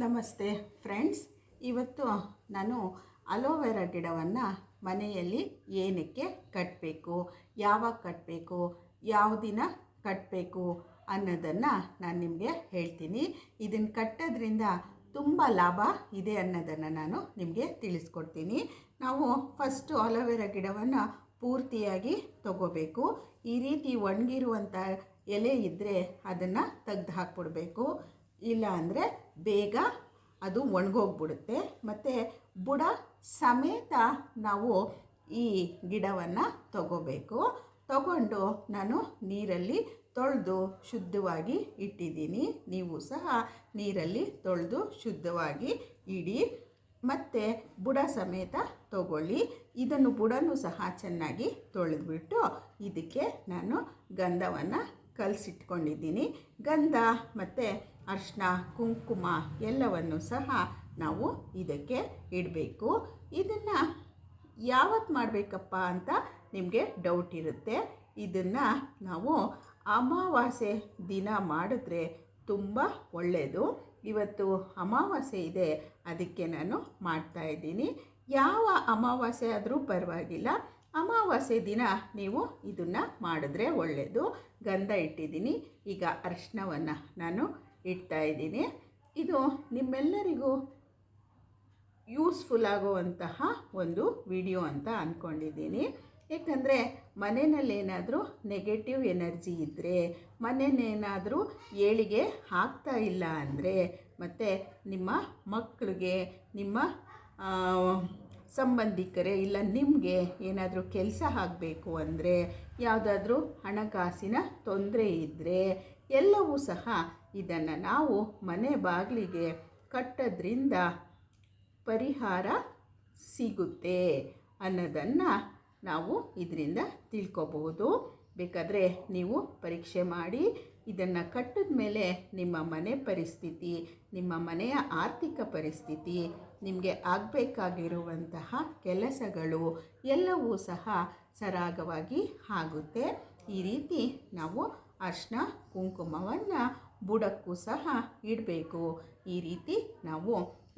ನಮಸ್ತೆ ಫ್ರೆಂಡ್ಸ್. ಇವತ್ತು ನಾನು ಅಲೋವೆರಾ ಗಿಡವನ್ನು ಮನೆಯಲ್ಲಿ ಏನಕ್ಕೆ ಕಟ್ಟಬೇಕು, ಯಾವಾಗ ಕಟ್ಟಬೇಕು, ಯಾವ ದಿನ ಕಟ್ಟಬೇಕು ಅನ್ನೋದನ್ನು ನಾನು ನಿಮಗೆ ಹೇಳ್ತೀನಿ. ಇದನ್ನು ಕಟ್ಟೋದ್ರಿಂದ ತುಂಬ ಲಾಭ ಇದೆ ಅನ್ನೋದನ್ನು ನಾನು ನಿಮಗೆ ತಿಳಿಸ್ಕೊಡ್ತೀನಿ. ನಾವು ಫಸ್ಟು ಅಲೋವೆರಾ ಗಿಡವನ್ನು ಪೂರ್ತಿಯಾಗಿ ತಗೋಬೇಕು. ಈ ರೀತಿ ಒಣಗಿರುವಂಥ ಎಲೆ ಇದ್ದರೆ ಅದನ್ನು ತೆಗೆದು ಹಾಕ್ಬಿಡ್ಬೇಕು. ಇಲ್ಲ ಅಂದರೆ ಬೇಗ ಅದು ಒಣಗೋಗ್ಬಿಡುತ್ತೆ. ಮತ್ತು ಬುಡ ಸಮೇತ ನಾವು ಈ ಗಿಡವನ್ನು ತಗೋಬೇಕು. ತಗೊಂಡು ನಾನು ನೀರಲ್ಲಿ ತೊಳೆದು ಶುದ್ಧವಾಗಿ ಇಟ್ಟಿದ್ದೀನಿ. ನೀವು ಸಹ ನೀರಲ್ಲಿ ತೊಳೆದು ಶುದ್ಧವಾಗಿ ಇಡಿ. ಮತ್ತು ಬುಡ ಸಮೇತ ತಗೊಳ್ಳಿ. ಇದನ್ನು ಬುಡನೂ ಸಹ ಚೆನ್ನಾಗಿ ತೊಳೆದ್ಬಿಟ್ಟು ಇದಕ್ಕೆ ನಾನು ಗಂಧವನ್ನು ಕಲಸಿಟ್ಕೊಂಡಿದ್ದೀನಿ. ಗಂಧ ಮತ್ತು ಅರಿಶಿನ, ಕುಂಕುಮ ಎಲ್ಲವನ್ನು ಸಹ ನಾವು ಇದಕ್ಕೆ ಇಡಬೇಕು. ಇದನ್ನು ಯಾವತ್ತು ಮಾಡಬೇಕಪ್ಪ ಅಂತ ನಿಮಗೆ ಡೌಟ್ ಇರುತ್ತೆ. ಇದನ್ನು ನಾವು ಅಮಾವಾಸ್ಯೆ ದಿನ ಮಾಡಿದ್ರೆ ತುಂಬ ಒಳ್ಳೆಯದು. ಇವತ್ತು ಅಮಾವಾಸ್ಯೆ ಇದೆ, ಅದಕ್ಕೆ ನಾನು ಮಾಡ್ತಾಯಿದ್ದೀನಿ. ಯಾವ ಅಮಾವಾಸ್ಯೆ ಆದರೂ ಪರವಾಗಿಲ್ಲ, ಅಮಾವಾಸ್ಯೆ ದಿನ ನೀವು ಇದನ್ನು ಮಾಡಿದ್ರೆ ಒಳ್ಳೆಯದು. ಗಂಧ ಇಟ್ಟಿದ್ದೀನಿ. ಈಗ ಅರಿಶಿನವನ್ನು ನಾನು ಇಡ್ತಾಯಿದ್ದೀನಿ. ಇದು ನಿಮ್ಮೆಲ್ಲರಿಗೂ ಯೂಸ್ಫುಲ್ ಆಗುವಂತಹ ಒಂದು ವಿಡಿಯೋ ಅಂತ ಅಂದ್ಕೊಂಡಿದ್ದೀನಿ. ಏಕೆಂದರೆ ಮನೆಯಲ್ಲೇನಾದರೂ ನೆಗೆಟಿವ್ ಎನರ್ಜಿ ಇದ್ದರೆ, ಮನೆಯಲ್ಲೇನಾದರೂ ಏಳಿಗೆ ಆಗ್ತಾ ಇಲ್ಲ ಅಂದರೆ, ಮತ್ತು ನಿಮ್ಮ ಮಕ್ಕಳಿಗೆ, ನಿಮ್ಮ ಸಂಬಂಧಿಕರೇ ಇಲ್ಲ ನಿಮಗೆ ಏನಾದರೂ ಕೆಲಸ ಆಗಬೇಕು ಅಂದರೆ, ಯಾವುದಾದ್ರೂ ಹಣಕಾಸಿನ ತೊಂದರೆ ಇದ್ದರೆ ಎಲ್ಲವೂ ಸಹ ಇದನ್ನು ನಾವು ಮನೆ ಬಾಗಿಲಿಗೆ ಕಟ್ಟೋದ್ರಿಂದ ಪರಿಹಾರ ಸಿಗುತ್ತೆ ಅನ್ನೋದನ್ನು ನಾವು ಇದರಿಂದ ತಿಳ್ಕೊಬಹುದು. ಬೇಕಾದರೆ ನೀವು ಪರೀಕ್ಷೆ ಮಾಡಿ. ಇದನ್ನು ಕಟ್ಟಿದ ಮೇಲೆ ನಿಮ್ಮ ಮನೆ ಪರಿಸ್ಥಿತಿ, ನಿಮ್ಮ ಮನೆಯ ಆರ್ಥಿಕ ಪರಿಸ್ಥಿತಿ, ನಿಮಗೆ ಆಗಬೇಕಾಗಿರುವಂತಹ ಕೆಲಸಗಳು ಎಲ್ಲವೂ ಸಹ ಸರಾಗವಾಗಿ ಆಗುತ್ತೆ. ಈ ರೀತಿ ನಾವು ಅರಿಶಿನ ಕುಂಕುಮವನ್ನು ಬುಡಕ್ಕೂ ಸಹ ಇಡಬೇಕು. ಈ ರೀತಿ ನಾವು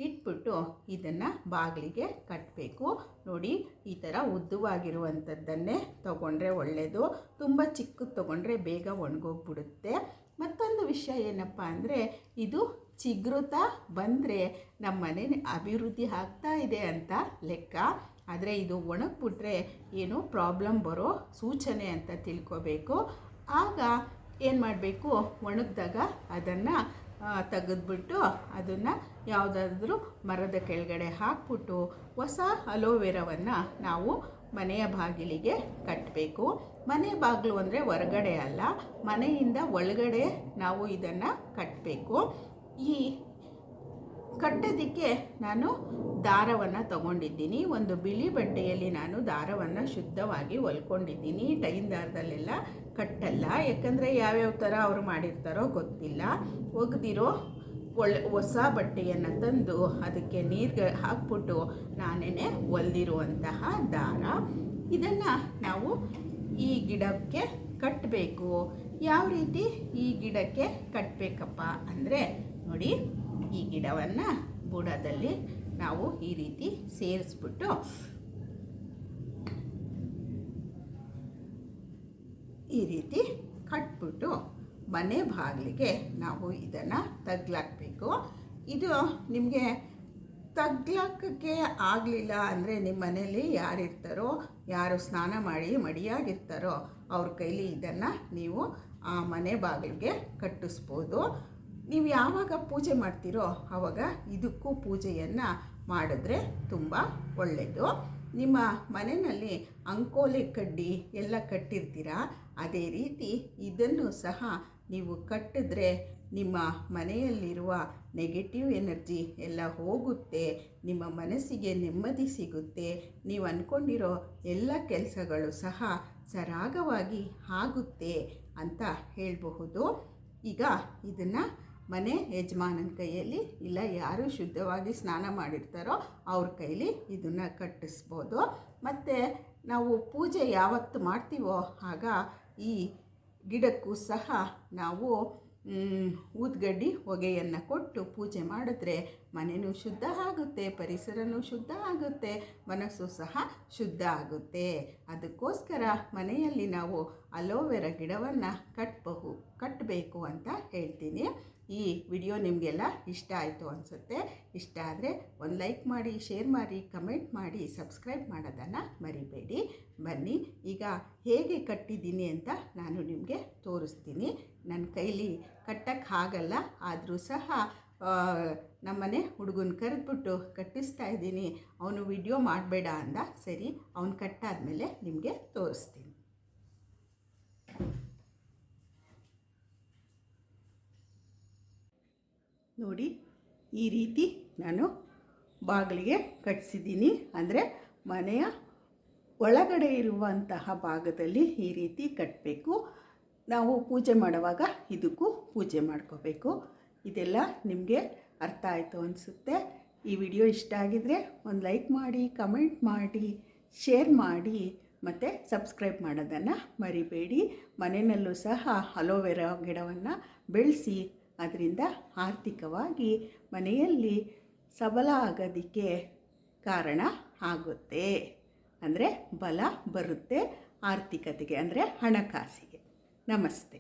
ಇಟ್ಬಿಟ್ಟು ಇದನ್ನು ಬಾಗಿಲಿಗೆ ಕಟ್ಟಬೇಕು. ನೋಡಿ, ಈ ಥರ ಉದ್ದವಾಗಿರುವಂಥದ್ದನ್ನೇ ತೊಗೊಂಡ್ರೆ ಒಳ್ಳೆಯದು. ತುಂಬ ಚಿಕ್ಕದು ತೊಗೊಂಡ್ರೆ ಬೇಗ ಒಣಗೋಗ್ಬಿಡುತ್ತೆ. ಮತ್ತೊಂದು ವಿಷಯ ಏನಪ್ಪ ಅಂದರೆ, ಇದು ಚಿಗುರುತ್ತಾ ಬಂದರೆ ನಮ್ಮ ಮನೆ ಅಭಿವೃದ್ಧಿ ಆಗ್ತಾ ಇದೆ ಅಂತ ಲೆಕ್ಕ. ಆದರೆ ಇದು ಒಣಗಿಬಿಟ್ರೆ ಏನೋ ಪ್ರಾಬ್ಲಮ್ ಬರೋ ಸೂಚನೆ ಅಂತ ತಿಳ್ಕೊಬೇಕು. ಆಗ ಏನು ಮಾಡಬೇಕು, ಒಣಗಿದಾಗ ಅದನ್ನು ತೆಗೆದ್ಬಿಟ್ಟು ಅದನ್ನು ಯಾವುದಾದ್ರೂ ಮರದ ಕೆಳಗಡೆ ಹಾಕ್ಬಿಟ್ಟು ಹೊಸ ಅಲೋವೆರಾವನ್ನು ನಾವು ಮನೆಯ ಬಾಗಿಲಿಗೆ ಕಟ್ಟಬೇಕು. ಮನೆ ಬಾಗಿಲು ಅಂದರೆ ಹೊರಗಡೆ ಅಲ್ಲ, ಮನೆಯಿಂದ ಒಳಗಡೆ ನಾವು ಇದನ್ನು ಕಟ್ಟಬೇಕು. ಈ ಕಟ್ಟೋದಕ್ಕೆ ನಾನು ದಾರವನ್ನು ತಗೊಂಡಿದ್ದೀನಿ. ಒಂದು ಬಿಳಿ ಬಟ್ಟೆಯಲ್ಲಿ ನಾನು ದಾರವನ್ನು ಶುದ್ಧವಾಗಿ ಹೊಲ್ಕೊಂಡಿದ್ದೀನಿ. ಟೈನ್ ದಾರದಲ್ಲೆಲ್ಲ ಕಟ್ಟಲ್ಲ, ಯಾಕಂದರೆ ಯಾವ್ಯಾವ ಥರ ಅವರು ಮಾಡಿರ್ತಾರೋ ಗೊತ್ತಿಲ್ಲ. ಒಗೆದಿರೋ ಹೊಸ ಬಟ್ಟೆಯನ್ನು ತಂದು ಅದಕ್ಕೆ ನೀರು ಹಾಕ್ಬಿಟ್ಟು ನಾನೇ ಹೊಲ್ದಿರುವಂತಹ ದಾರ. ಇದನ್ನು ನಾವು ಈ ಗಿಡಕ್ಕೆ ಕಟ್ಟಬೇಕು. ಯಾವ ರೀತಿ ಈ ಗಿಡಕ್ಕೆ ಕಟ್ಟಬೇಕಪ್ಪ ಅಂದರೆ, ನೋಡಿ, ಈ ಗಿಡವನ್ನು ಬುಡದಲ್ಲಿ ನಾವು ಈ ರೀತಿ ಸೇರಿಸ್ಬಿಟ್ಟು ಈ ರೀತಿ ಕಟ್ಬಿಟ್ಟು ಮನೆ ಬಾಗಿಲಿಗೆ ನಾವು ಇದನ್ನು ತಗ್ಲಾಕಬೇಕು. ಇದು ನಿಮಗೆ ತಗ್ಲಾಕಕ್ಕೆ ಆಗಲಿಲ್ಲ ಅಂದರೆ, ನಿಮ್ಮ ಮನೇಲಿ ಯಾರಿರ್ತಾರೋ, ಯಾರು ಸ್ನಾನ ಮಾಡಿ ಮಡಿಯಾಗಿರ್ತಾರೋ ಅವ್ರ ಕೈಲಿ ಇದನ್ನು ನೀವು ಮನೆ ಬಾಗಿಲಿಗೆ ಕಟ್ಟಿಸ್ಬೋದು. ನೀವು ಯಾವಾಗ ಪೂಜೆ ಮಾಡ್ತೀರೋ ಆವಾಗ ಇದಕ್ಕೂ ಪೂಜೆಯನ್ನು ಮಾಡಿದ್ರೆ ತುಂಬ ಒಳ್ಳೆಯದು. ನಿಮ್ಮ ಮನೆಯಲ್ಲಿ ಅಂಕೋಲೆ ಕಡ್ಡಿ ಎಲ್ಲ ಕಟ್ಟಿರ್ತೀರ, ಅದೇ ರೀತಿ ಇದನ್ನು ಸಹ ನೀವು ಕಟ್ಟಿದ್ರೆ ನಿಮ್ಮ ಮನೆಯಲ್ಲಿರುವ ನೆಗೆಟಿವ್ ಎನರ್ಜಿ ಎಲ್ಲ ಹೋಗುತ್ತೆ. ನಿಮ್ಮ ಮನಸ್ಸಿಗೆ ನೆಮ್ಮದಿ ಸಿಗುತ್ತೆ. ನೀವು ಅಂದ್ಕೊಂಡಿರೋ ಎಲ್ಲ ಕೆಲಸಗಳು ಸಹ ಸರಾಗವಾಗಿ ಆಗುತ್ತೆ ಅಂತ ಹೇಳಬಹುದು. ಈಗ ಇದನ್ನು ಮನೆ ಯಜಮಾನನ ಕೈಯಲ್ಲಿ, ಇಲ್ಲ ಯಾರು ಶುದ್ಧವಾಗಿ ಸ್ನಾನ ಮಾಡಿರ್ತಾರೋ ಅವ್ರ ಕೈಲಿ ಇದನ್ನು ಕಟ್ಟಿಸ್ಬೋದು. ಮತ್ತು ನಾವು ಪೂಜೆ ಯಾವತ್ತು ಮಾಡ್ತೀವೋ ಆಗ ಈ ಗಿಡಕ್ಕೂ ಸಹ ನಾವು ಊದ್ಗಡ್ಡಿ ಹೊಗೆಯನ್ನು ಕೊಟ್ಟು ಪೂಜೆ ಮಾಡಿದ್ರೆ ಮನೆಯೂ ಶುದ್ಧ ಆಗುತ್ತೆ, ಪರಿಸರವೂ ಶುದ್ಧ ಆಗುತ್ತೆ, ಮನಸ್ಸು ಸಹ ಶುದ್ಧ ಆಗುತ್ತೆ. ಅದಕ್ಕೋಸ್ಕರ ಮನೆಯಲ್ಲಿ ನಾವು ಅಲೋವೆರಾ ಗಿಡವನ್ನು ಕಟ್ಟಬೇಕು ಅಂತ ಹೇಳ್ತೀನಿ. ಈ ವಿಡಿಯೋ ನಿಮಗೆಲ್ಲ ಇಷ್ಟ ಆಯಿತು ಅನಿಸುತ್ತೆ. ಇಷ್ಟ ಆದರೆ ಒಂದು ಲೈಕ್ ಮಾಡಿ, ಶೇರ್ ಮಾಡಿ, ಕಮೆಂಟ್ ಮಾಡಿ, ಸಬ್ಸ್ಕ್ರೈಬ್ ಮಾಡೋದನ್ನು ಮರಿಬೇಡಿ. ಬನ್ನಿ ಈಗ ಹೇಗೆ ಕಟ್ಟಿದ್ದೀನಿ ಅಂತ ನಾನು ನಿಮಗೆ ತೋರಿಸ್ತೀನಿ. ನನ್ನ ಕೈಲಿ ಕಟ್ಟಕ್ಕೆ ಆಗಲ್ಲ, ಆದರೂ ಸಹ ನಮ್ಮನೆ ಹುಡುಗನ ಕರೆದ್ಬಿಟ್ಟು ಕಟ್ಟಿಸ್ತಾ ಇದ್ದೀನಿ. ಅವನು ವಿಡಿಯೋ ಮಾಡಬೇಡ ಅಂದ, ಸರಿ ಅವನು ಕಟ್ಟಾದಮೇಲೆ ನಿಮಗೆ ತೋರಿಸ್ತೀನಿ. ನೋಡಿ, ಈ ರೀತಿ ನಾನು ಬಾಗಿಲಿಗೆ ಕಟ್ಟಿಸಿದ್ದೀನಿ. ಅಂದರೆ ಮನೆಯ ಒಳಗಡೆ ಇರುವಂತಹ ಭಾಗದಲ್ಲಿ ಈ ರೀತಿ ಕಟ್ಟಬೇಕು. ನಾವು ಪೂಜೆ ಮಾಡುವಾಗ ಇದಕ್ಕೂ ಪೂಜೆ ಮಾಡ್ಕೋಬೇಕು. ಇದೆಲ್ಲ ನಿಮಗೆ ಅರ್ಥ ಆಯಿತು ಅನಿಸುತ್ತೆ. ಈ ವಿಡಿಯೋ ಇಷ್ಟ ಆಗಿದರೆ ಒಂದು ಲೈಕ್ ಮಾಡಿ, ಕಮೆಂಟ್ ಮಾಡಿ, ಶೇರ್ ಮಾಡಿ ಮತ್ತು ಸಬ್ಸ್ಕ್ರೈಬ್ ಮಾಡೋದನ್ನು ಮರಿಬೇಡಿ. ಮನೆಯಲ್ಲೂ ಸಹ ಅಲೋವೆರಾ ಗಿಡವನ್ನು ಬೆಳೆಸಿ ಅದರಿಂದ ಆರ್ಥಿಕವಾಗಿ ಮನೆಯಲ್ಲಿ ಸಬಲ ಆಗೋದಕ್ಕೆ ಕಾರಣ ಆಗುತ್ತೆ. ಅಂದರೆ ಬಲ ಬರುತ್ತೆ ಆರ್ಥಿಕತೆಗೆ, ಅಂದರೆ ಹಣಕಾಸಿಗೆ. ನಮಸ್ತೆ.